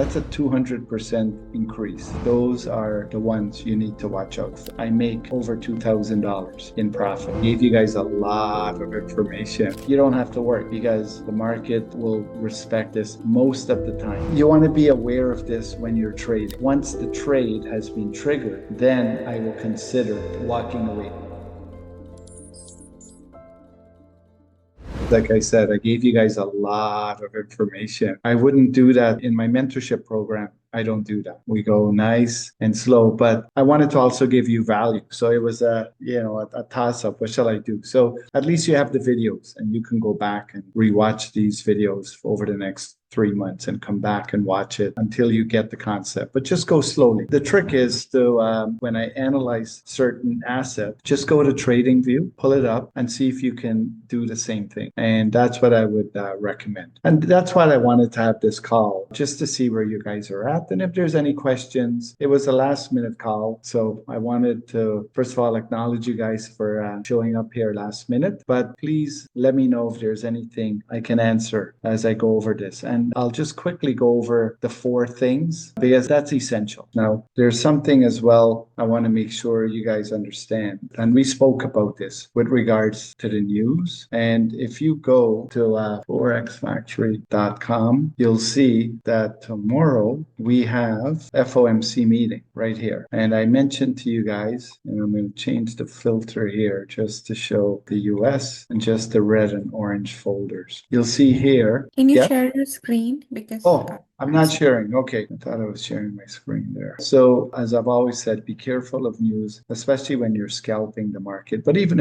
That's a 200% increase. Those are the ones you need to watch out for. I make over $2,000 in profit. Gave you guys a lot of information. You don't have to work because the market will respect this most of the time. You want to be aware of this when you're trading. Once the trade has been triggered, then I will consider walking away. Like I said, I gave you guys a lot of information. I wouldn't do that in my mentorship program. I don't do that. We go nice and slow, but I wanted to also give you value. So it was a toss up. What shall I do? So at least you have the videos and you can go back and rewatch these videos over the next 3 months and come back and watch it until you get the concept. But just go slowly. The trick is to, when I analyze certain asset, just go to TradingView, pull it up and see if you can do the same thing. And that's what I would recommend. And that's why I wanted to have this call, just to see where you guys are at. And if there's any questions, it was a last minute call. So I wanted to, first of all, acknowledge you guys for showing up here last minute. But please let me know if there's anything I can answer as I go over this. And I'll just quickly go over the 4 things because that's essential. Now, there's something as well I want to make sure you guys understand. And we spoke about this with regards to the news. And if you go to forexfactory.com, you'll see that tomorrow we have FOMC meeting right here. And I mentioned to you guys, and I'm going to change the filter here just to show the US and just the red and orange folders. You'll see here. Can you Yep. share your screen? Because Oh, I'm not sharing. Okay. I thought I was sharing my screen there. So as I've always said, be careful of news, especially when you're scalping the market. But even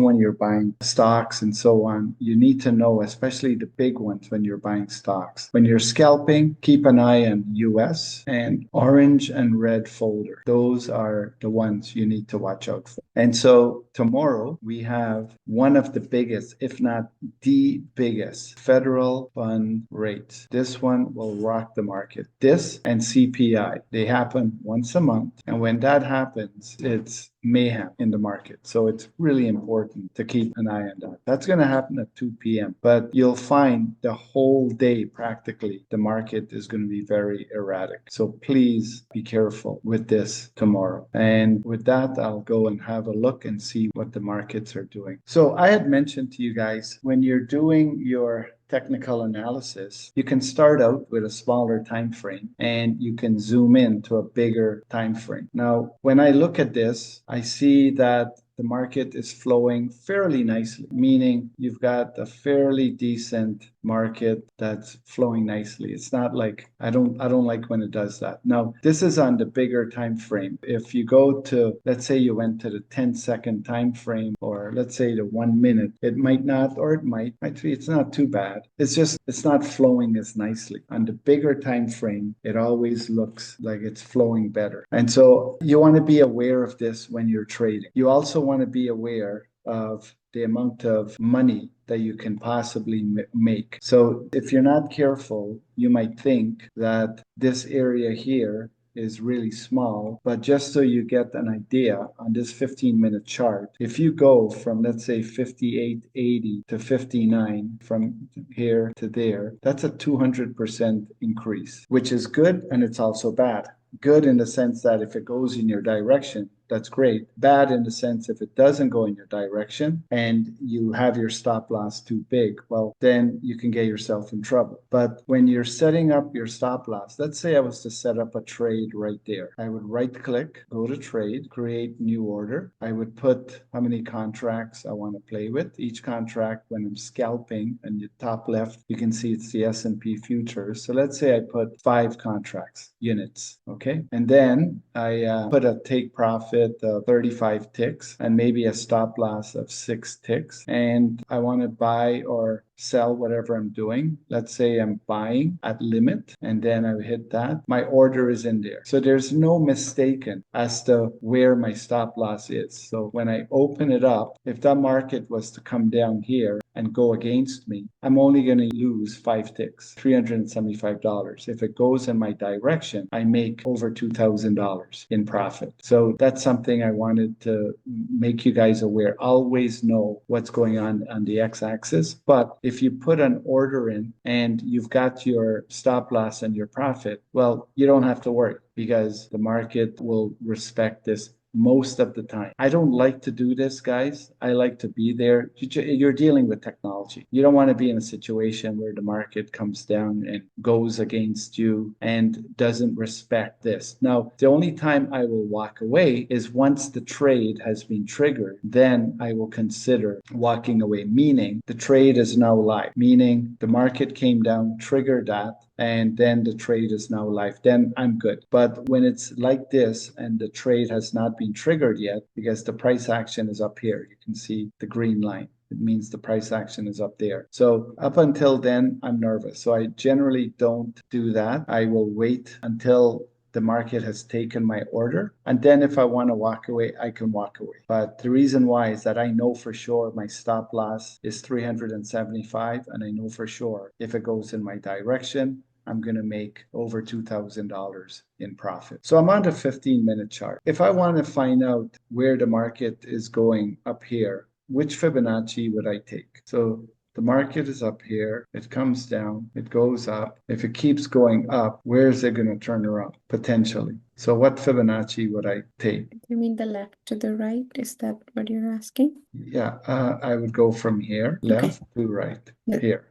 when you're buying stocks and so on, you need to know, especially the big ones when you're buying stocks. When you're scalping, keep an eye on US and orange and red folder. Those are the ones you need to watch out for. And so tomorrow we have one of the biggest, if not the biggest, federal fund rates. This one will rock the market. This and CPI, they happen once a month. And when that happens, it's mayhem in the market. So it's really important to keep an eye on that. That's going to happen at 2 p.m. But you'll find the whole day, practically, the market is going to be very erratic. So please be careful with this tomorrow. And with that, I'll go and have a look and see what the markets are doing. So I had mentioned to you guys, when you're doing your technical analysis, you can start out with a smaller time frame and you can zoom in to a bigger time frame. Now, when I look at this, I see that the market is flowing fairly nicely, meaning you've got a fairly decent market that's flowing nicely. It's not like I don't like when it does that. Now, this is on the bigger time frame. If you go to, let's say you went to the 10-second time frame, or let's say the 1 minute, it might not, or it might be, it's not too bad. It's not flowing as nicely. On the bigger time frame, it always looks like it's flowing better. And so you want to be aware of this when you're trading. You also want to be aware of the amount of money that you can possibly make. So if you're not careful, you might think that this area here is really small, but just so you get an idea on this 15-minute chart, if you go from, let's say, 58.80 to 59, from here to there, that's a 200% increase, which is good, and it's also bad. Good in the sense that if it goes in your direction, that's great. Bad in the sense if it doesn't go in your direction and you have your stop loss too big, well, then you can get yourself in trouble. But when you're setting up your stop loss, let's say I was to set up a trade right there. I would right click, go to trade, create new order. I would put how many contracts I want to play with. Each contract, when I'm scalping, and the top left, you can see it's the S&P futures. So let's say I put 5 contracts, units, okay? And then I put a take profit of 35 ticks and maybe a stop loss of 6 ticks. And I want to buy or sell whatever I'm doing. Let's say I'm buying at limit, and then I hit that. My order is in there. So there's no mistaken as to where my stop loss is. So when I open it up, if that market was to come down here, and go against me, I'm only going to lose 5 ticks, $375. If it goes in my direction, I make over $2,000 in profit. So that's something I wanted to make you guys aware. Always know what's going on the x-axis. But if you put an order in and you've got your stop loss and your profit, well, you don't have to worry because the market will respect this most of the time. I don't like to do this, guys. I like to be there. You're dealing with technology. You don't want to be in a situation where the market comes down and goes against you and doesn't respect this. Now, the only time I will walk away is once the trade has been triggered. Then I will consider walking away, meaning the trade is now live, meaning the market came down, triggered that, and then the trade is now live, then I'm good. But when it's like this and the trade has not been triggered yet, because the price action is up here, you can see the green line. It means the price action is up there. So up until then, I'm nervous. So I generally don't do that. I will wait until the market has taken my order. And then if I want to walk away, I can walk away. But the reason why is that I know for sure my stop loss is 375. And I know for sure if it goes in my direction, I'm going to make over $2,000 in profit. So I'm on the 15-minute chart. If I want to find out where the market is going up here, which Fibonacci would I take? So the market is up here. It comes down. It goes up. If it keeps going up, where is it going to turn around? Potentially. So what Fibonacci would I take? You mean the left to the right? Is that what you're asking? Yeah, I would go from here, left to right, Yeah. here.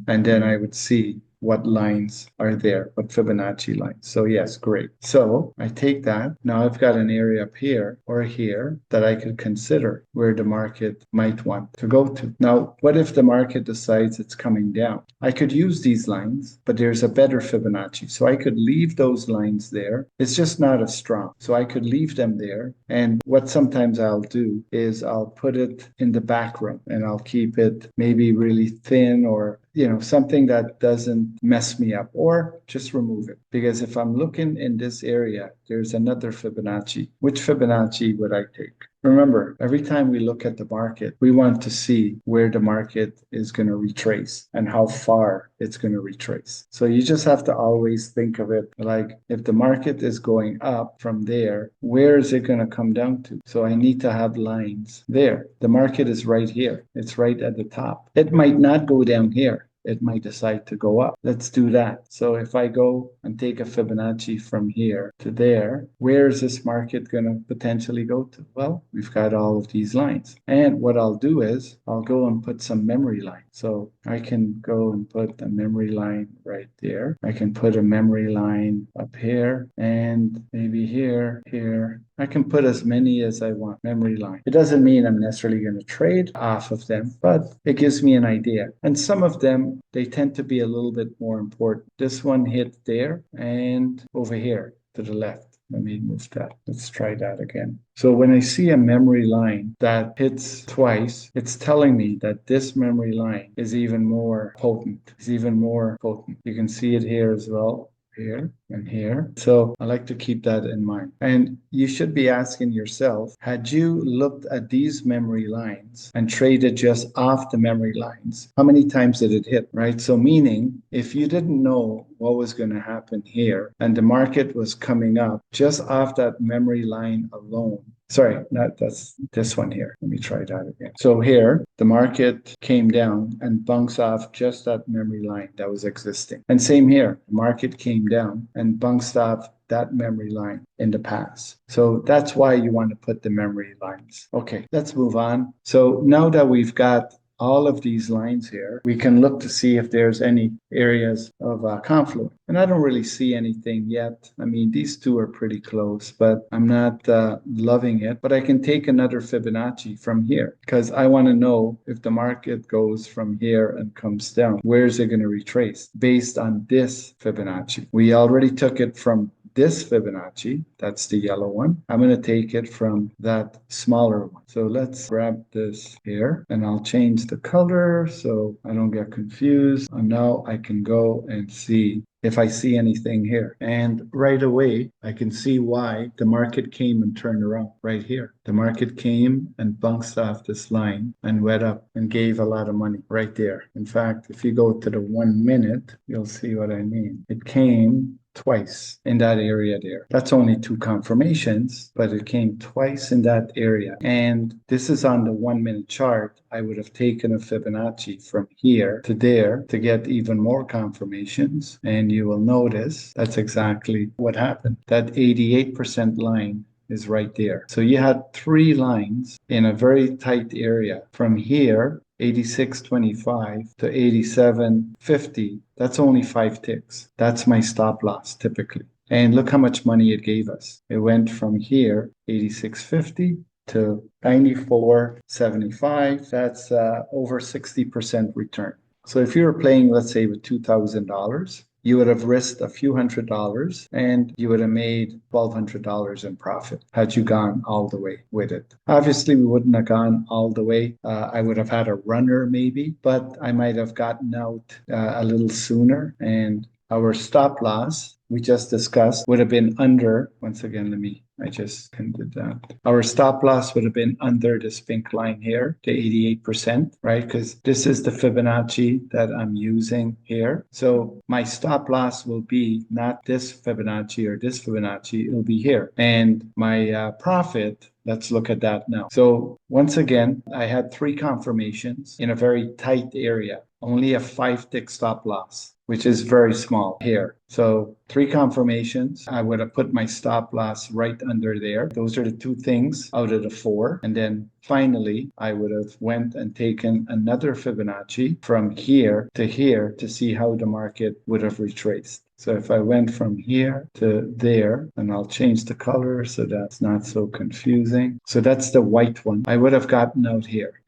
And then I would see what lines are there, what Fibonacci lines. So yes, great. So I take that. Now I've got an area up here or here that I could consider where the market might want to go to. Now, what if the market decides it's coming down? I could use these lines, but there's a better Fibonacci. So I could leave those lines there. It's just not as strong. So I could leave them there. And what sometimes I'll do is I'll put it in the background and I'll keep it maybe really thin or something that doesn't mess me up, or just remove it. Because if I'm looking in this area, there's another Fibonacci. Which Fibonacci would I take? Remember, every time we look at the market, we want to see where the market is going to retrace and how far it's going to retrace. So you just have to always think of it like if the market is going up from there, where is it going to come down to? So I need to have lines there. The market is right here. It's right at the top. It might not go down here. It might decide to go up. Let's do that. So if I go and take a Fibonacci from here to there, where is this market going to potentially go to? Well, we've got all of these lines. And what I'll do is I'll go and put some memory line. So I can go and put a memory line right there. I can put a memory line up here and maybe here, here. I can put as many as I want, memory line. It doesn't mean I'm necessarily going to trade off of them, but it gives me an idea. And some of them, they tend to be a little bit more important. This one hit there and over here to the left. Let me move that. Let's try that again. So when I see a memory line that hits twice, it's telling me that this memory line is even more potent. It's even more potent. You can see it here as well. Here and here. So I like to keep that in mind. And you should be asking yourself, had you looked at these memory lines and traded just off the memory lines, how many times did it hit, right? So meaning if you didn't know what was going to happen here and the market was coming up just off that memory line alone, sorry, that's this one here. Let me try that again. So here, the market came down and bounced off just that memory line that was existing. And same here, the market came down and bounced off that memory line in the past. So that's why you want to put the memory lines. Okay, let's move on. So now that we've got all of these lines here, we can look to see if there's any areas of confluence. And I don't really see anything yet. I mean, these two are pretty close, but I'm not loving it. But I can take another Fibonacci from here because I want to know if the market goes from here and comes down, where is it going to retrace based on this Fibonacci? We already took it from this Fibonacci, that's the yellow one. I'm going to take it from that smaller one. So let's grab this here and I'll change the color so I don't get confused. And now I can go and see if I see anything here. And right away, I can see why the market came and turned around right here. The market came and bounced off this line and went up and gave a lot of money right there. In fact, if you go to the 1 minute, you'll see what I mean. It came twice in that area there. That's only two confirmations, but it came twice in that area. And this is on the 1 minute chart. I would have taken a Fibonacci from here to there to get even more confirmations. And you will notice that's exactly what happened. That 88% line is right there. So you had three lines in a very tight area from here 86.25 to 87.50. That's only 5 ticks. That's my stop loss typically. And look how much money it gave us. It went from here, 86.50 to 94.75. That's over 60% return. So if you were playing, let's say, with $2,000, you would have risked a few $100s and you would have made $1,200 in profit had you gone all the way with it. Obviously, we wouldn't have gone all the way. I would have had a runner maybe, but I might have gotten out a little sooner. And our stop loss we just discussed would have been under, once again, I just did that. Our stop loss would have been under this pink line here, the 88%, right? Because this is the Fibonacci that I'm using here. So my stop loss will be not this Fibonacci or this Fibonacci, it'll be here. And my profit, let's look at that now. So once again, I had three confirmations in a very tight area, only a 5 tick stop loss, which is very small here. So three confirmations. I would have put my stop loss right under there. Those are the two things out of the four. And then finally, I would have went and taken another Fibonacci from here to see how the market would have retraced. So if I went from here to there, and I'll change the color so that's not so confusing. So that's the white one. I would have gotten out here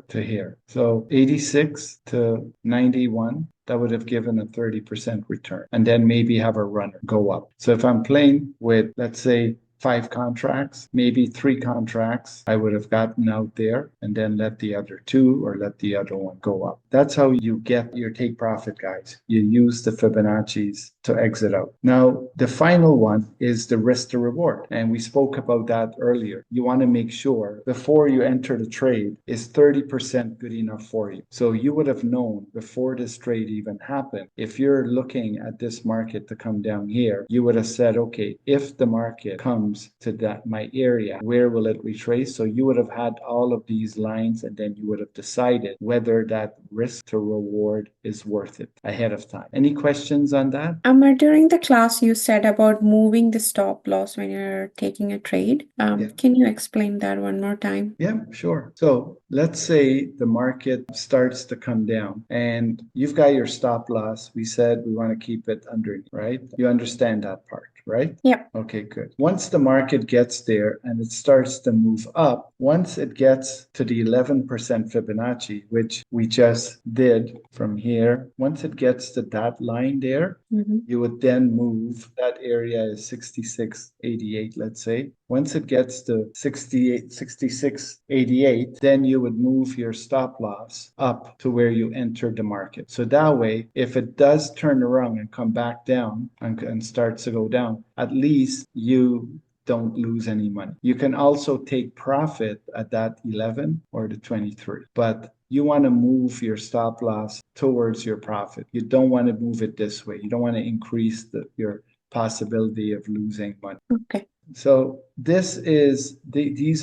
to here. So 86 to 91. That would have given a 30% return and then maybe have a runner go up. So if I'm playing with, let's say, 5 contracts, maybe 3 contracts, I would have gotten out there and then let the other 2 or let the other one go up. That's how you get your take profit, guys. You use the Fibonacci's to exit out. Now, the final one is the risk to reward. And we spoke about that earlier. You want to make sure before you enter the trade is 30% good enough for you. So you would have known before this trade even happened. If you're looking at this market to come down here, you would have said, okay, if the market comes to that my area, where will it retrace? So you would have had all of these lines and then you would have decided whether that risk to reward is worth it ahead of time. Any questions on that? Amar, during the class, you said about moving the stop loss when you're taking a trade. Yeah. Can you explain that one more time? Yeah, sure. So let's say the market starts to come down and you've got your stop loss. We said we want to keep it underneath, right? You understand that part, right? Yeah. Okay, good. Once the market gets there and it starts to move up, once it gets to the 11% Fibonacci, which we just did from here, once it gets to that line there, you would then move, that area is 66.88, let's say. Once it gets to 66.88, then you would move your stop loss up to where you entered the market. So that way, if it does turn around and come back down and starts to go down, at least you don't lose any money. You can also take profit at that 11 or the 23, but you want to move your stop loss towards your profit. You don't want to move it this way. You don't want to increase your possibility of losing money. Okay. So these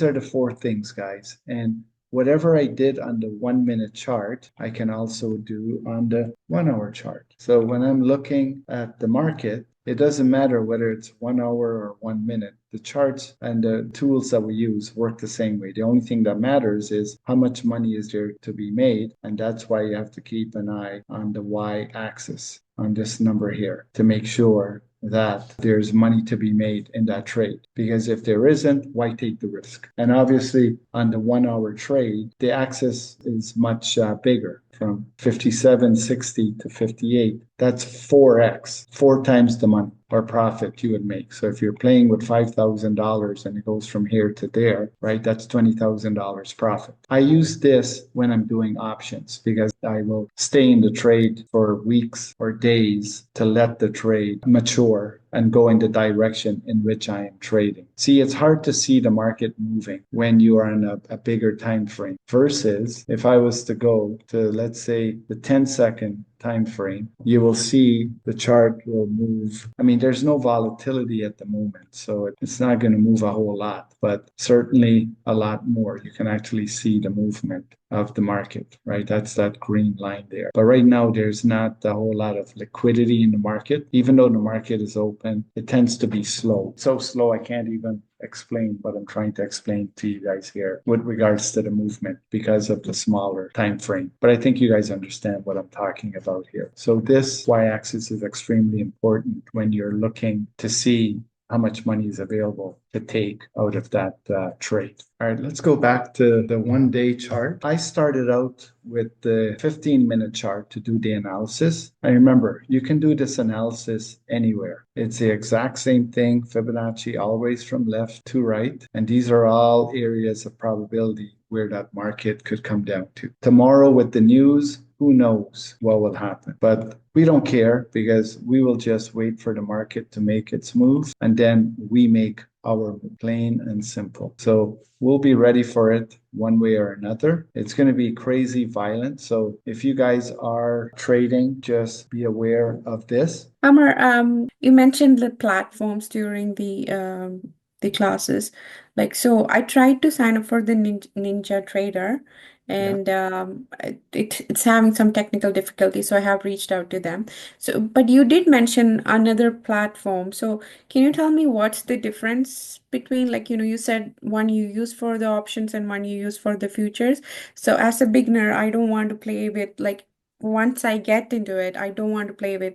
are the 4 things, guys. And whatever I did on the 1 minute chart, I can also do on the 1 hour chart. So when I'm looking at the market, it doesn't matter whether it's 1 hour or 1 minute. The charts and the tools that we use work the same way. The only thing that matters is how much money is there to be made. And that's why you have to keep an eye on the y-axis, on this number here, to make sure that there's money to be made in that trade. Because if there isn't, why take the risk? And obviously, on the 1 hour trade, the axis is much bigger, from 57.60 to 58. that's 4x, four times the money or profit you would make. So if you're playing with $5,000 and it goes from here to there, right, that's $20,000 profit. I use this when I'm doing options because I will stay in the trade for weeks or days to let the trade mature and go in the direction in which I am trading. See, it's hard to see the market moving when you are in a bigger time frame versus if I was to go to, let's say, the 10-second time frame, you will see the chart will move. I mean, there's no volatility at the moment, so it's not going to move a whole lot, but certainly a lot more. You can actually see the movement of the market, right? That's that green line there. But right now, there's not a whole lot of liquidity in the market. Even though the market is open, it tends to be slow. So slow, I can't even explain what I'm trying to explain to you guys here with regards to the movement because of the smaller time frame. But I think you guys understand what I'm talking about here. So this y-axis is extremely important when you're looking to see how much money is available to take out of that trade. All right, let's go back to the 1-day chart. I started out with the 15-minute chart to do the analysis. And remember, you can do this analysis anywhere. It's the exact same thing, Fibonacci, always from left to right. And these are all areas of probability where that market could come down to. Tomorrow with the news, who knows what will happen? But we don't care because we will just wait for the market to make its move and then we make our move, plain and simple. So we'll be ready for it one way or another. It's going to be crazy violent. So if you guys are trading, just be aware of this. Amar, you mentioned the platforms during the classes. Like, so I tried to sign up for the Ninja Trader, Yeah. and it's having some technical difficulty, so I have reached out to them. So, but you did mention another platform. So, can you tell me what's the difference between, like, you said one you use for the options and one you use for the futures. So, as a beginner, I don't want to play with, like, once I get into it, I don't want to play with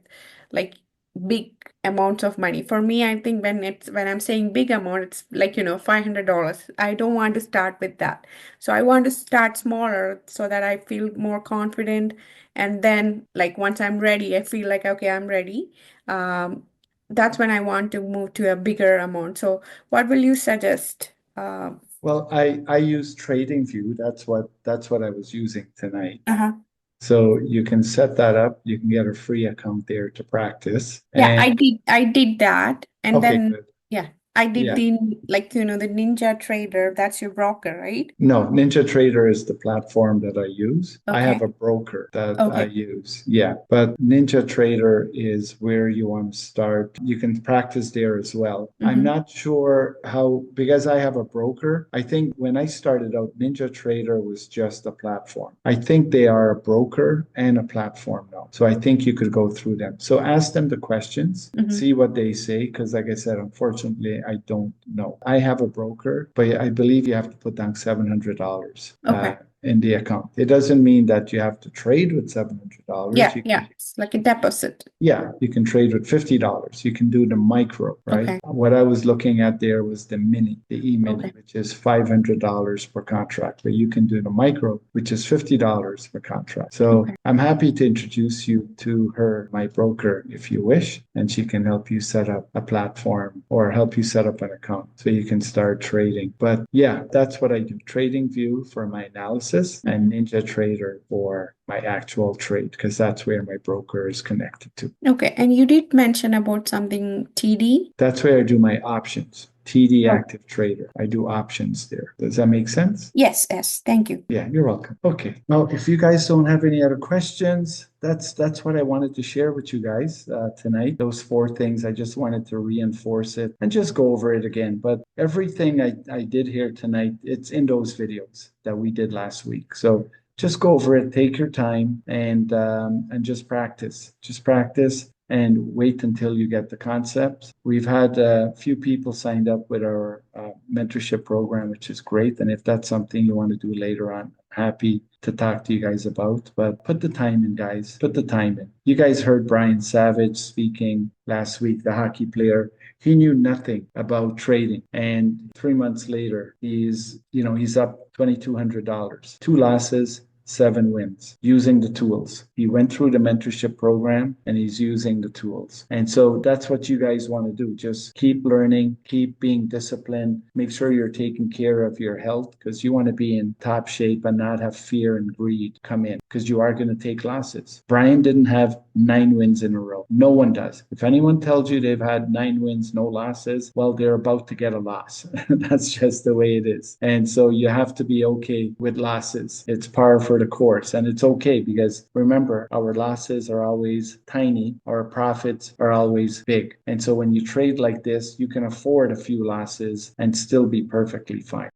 like big amounts of money. For me, I think when I'm saying big amount, it's like, $500. I don't want to start with that. So I want to start smaller so that I feel more confident. And then like once I'm ready, I feel like, okay, I'm ready. Um, that's when I want to move to a bigger amount. So what will you suggest? Well, I use TradingView. That's what I was using tonight. Uh-huh. So you can set that up. You can get a free account there to practice. Yeah, And I did that. And okay, then good. yeah, I did Yeah. the like the Ninja Trader, that's your broker, right? No, Ninja Trader is the platform that I use. I have Okay. a broker that I Okay. use. Yeah. But Ninja Trader is where you want to start. You can practice there as well. I'm Mm-hmm. not sure how, because I have a broker. I think when I started out, Ninja Trader was just a platform. I think they are a broker and a platform now. So I think you could go through them. So ask them the questions, Mm-hmm. see what they say. Because, like I said, unfortunately, I don't know. I have a broker, but I believe you have to put down $700 Okay. in the account. It doesn't mean that you have to trade with $700. Yeah, You can yeah. It's like a deposit. yeah, you can trade with $50. You can do the micro, right? Okay. What I was looking at there was the mini, the E-mini, Okay. which is $500 per contract. But you can do the micro, which is $50 per contract. So Okay. I'm happy to introduce you to her, my broker, if you wish, and she can help you set up a platform or help you set up an account so you can start trading. But yeah, that's what I do. TradingView for my analysis and Mm-hmm. Ninja Trader for my actual trade, because that's where my broker is connected to. Okay. And you did mention about something TD. That's where I do my options. TD Oh, Active Trader. I do options there. Does that make sense? yes, yes. Thank you. Yeah, you're welcome. Okay. Well, if you guys don't have any other questions, that's what I wanted to share with you guys tonight. Those four things, I just wanted to reinforce it and just go over it again. But everything I did here tonight, it's in those videos that we did last week. So just go over it, take your time, and just practice. Just practice and wait until you get the concepts. We've had a few people signed up with our mentorship program, which is great. And if that's something you want to do later on, I'm happy to talk to you guys about. But put the time in, guys. Put the time in. You guys heard Brian Savage speaking last week, the hockey player. He knew nothing about trading. And 3 months later, he's up $2,200. Two losses, 7 wins using the tools. He went through the mentorship program and he's using the tools. And so that's what you guys want to do. Just keep learning, keep being disciplined, make sure you're taking care of your health because you want to be in top shape and not have fear and greed come in because you are going to take losses. Brian didn't have 9 wins in a row. No one does. If anyone tells you they've had 9 wins, no losses, well, they're about to get a loss. That's just the way it is. And so you have to be okay with losses. It's par for the course. And it's okay because remember, our losses are always tiny, our profits are always big. And so when you trade like this, you can afford a few losses and still be perfectly fine.